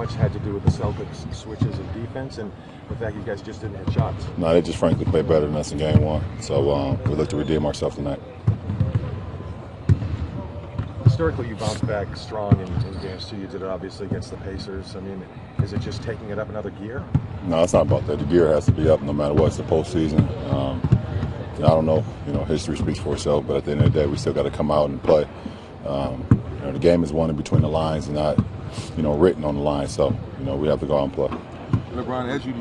much had to do with the Celtics switches in defense and the fact you guys just didn't hit shots? No, they just frankly played better than us in game one. So we look to redeem ourselves tonight. Historically, you bounced back strong in games 2. You did it obviously against the Pacers. I mean, is it just taking it up another gear? No, it's not about that. The gear has to be up no matter what. It's the postseason. I don't know. History speaks for itself. But at the end of the day, we still got to come out and play. The game is won in between the lines and not, written on the line. So, we have to go out and play. LeBron, as you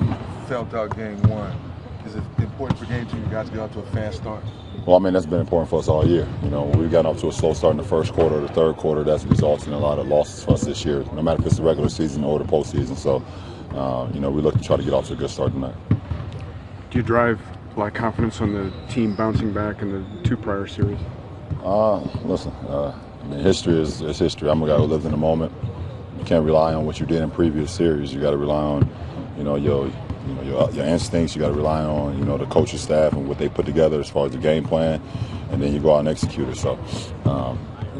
felt out game 1, is it important for game 2 you guys to get off to a fast start? Well, that's been important for us all year. We've gotten off to a slow start in the first quarter or the third quarter. That's resulted in a lot of losses for us this year, no matter if it's the regular season or the postseason. So, we look to try to get off to a good start tonight. Do you drive a lot of confidence on the team bouncing back in the 2 prior series? Listen, history is history. I'm a guy who lives in the moment. You can't rely on what you did in previous series. You got to rely on, your instincts. You got to rely on, the coaching staff and what they put together as far as the game plan, and then you go out and execute it. So,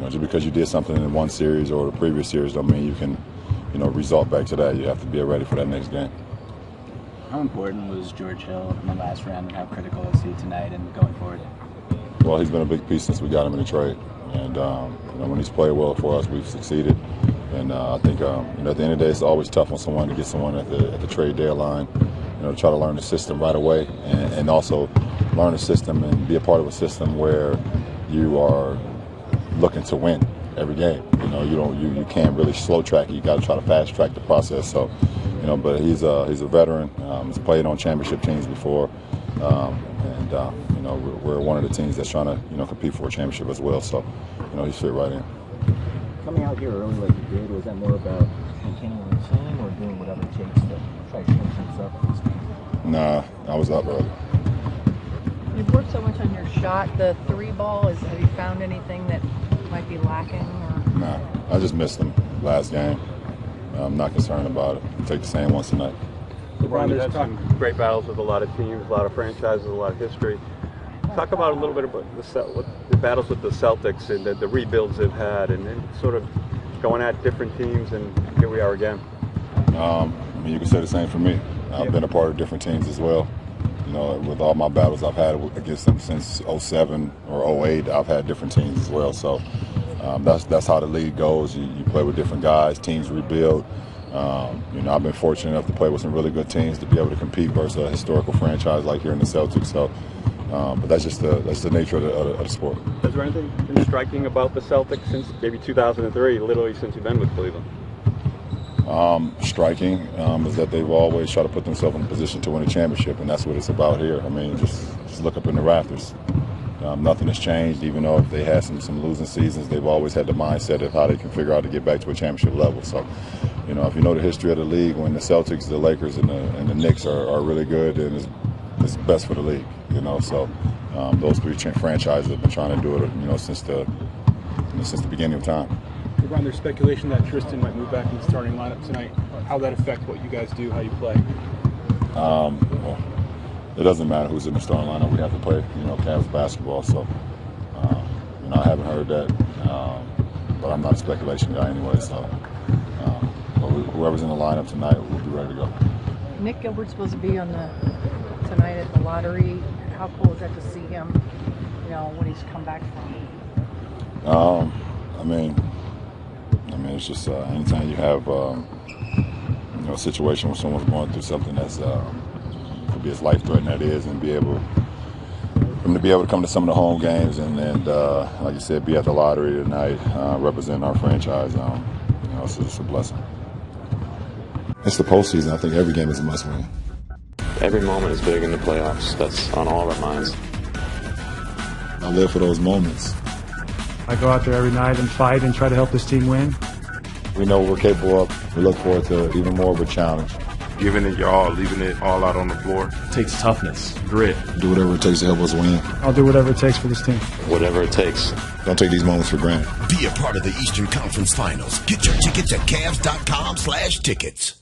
just because you did something in one series or the previous series don't mean you can, result back to that. You have to be ready for that next game. How important was George Hill in the last round, and how critical is he tonight and going forward? Well, he's been a big piece since we got him in the trade, and when he's played well for us, we've succeeded. And I think at the end of the day, it's always tough on someone to get someone at the trade deadline, to try to learn the system right away, and also learn the system and be a part of a system where you are looking to win every game. You can't really slow track it. You got to try to fast track the process. So, but he's a veteran. He's played on championship teams before, and we're one of the teams that's trying to compete for a championship as well. So, he's fit right in. Coming out here early like you did, was that more about maintaining the routine or doing whatever it takes to try to change things up for this team? Nah, I was up early. You've worked so much on your shot. The 3 ball, have you found anything that might be lacking? Or? Nah, I just missed them last game. I'm not concerned about it. I'll take the same ones tonight. LeBron, you've had some great battles with a lot of teams, a lot of franchises, a lot of history. Talk about a little bit about the battles with the Celtics and the rebuilds they've had, and then sort of going at different teams, and here we are again. You can say the same for me. I've been a part of different teams as well. With all my battles I've had against them since 07 or 08, I've had different teams as well. So that's how the league goes. You play with different guys, teams rebuild. I've been fortunate enough to play with some really good teams to be able to compete versus a historical franchise like here in the Celtics. So, but that's the nature of the sport. Is there anything been striking about the Celtics since maybe 2003, literally since you've been with Cleveland? Striking is that they've always tried to put themselves in a position to win a championship, and that's what it's about here. Just look up in the Raptors. Nothing has changed, even though if they had some losing seasons, they've always had the mindset of how they can figure out to get back to a championship level. So, if you know the history of the league, when the Celtics, the Lakers, and the Knicks are really good, then it's best for the league. So those 3 franchises have been trying to do it, since the beginning of time. LeBron, there's speculation that Tristan might move back in the starting lineup tonight. How that affect what you guys do, how you play? Well, it doesn't matter who's in the starting lineup. We have to play, Cavs basketball. So, I haven't heard that, but I'm not a speculation guy anyway. So, but whoever's in the lineup tonight, we'll be ready to go. Nick Gilbert's supposed to be tonight at the lottery. How cool is that to see him? When he's come back from? It's just anytime you have a situation where someone's going through something that's could be as life-threatening as it is, and be able to come to some of the home games and like you said, be at the lottery tonight, representing our franchise. It's just a blessing. It's the postseason. I think every game is a must-win. Every moment is big in the playoffs. That's on all of our minds. I live for those moments. I go out there every night and fight and try to help this team win. We know what we're capable of. We look forward to even more of a challenge. Giving it your all, leaving it all out on the floor. It takes toughness, grit. Do whatever it takes to help us win. I'll do whatever it takes for this team. Whatever it takes. Don't take these moments for granted. Be a part of the Eastern Conference Finals. Get your tickets at Cavs.com/tickets.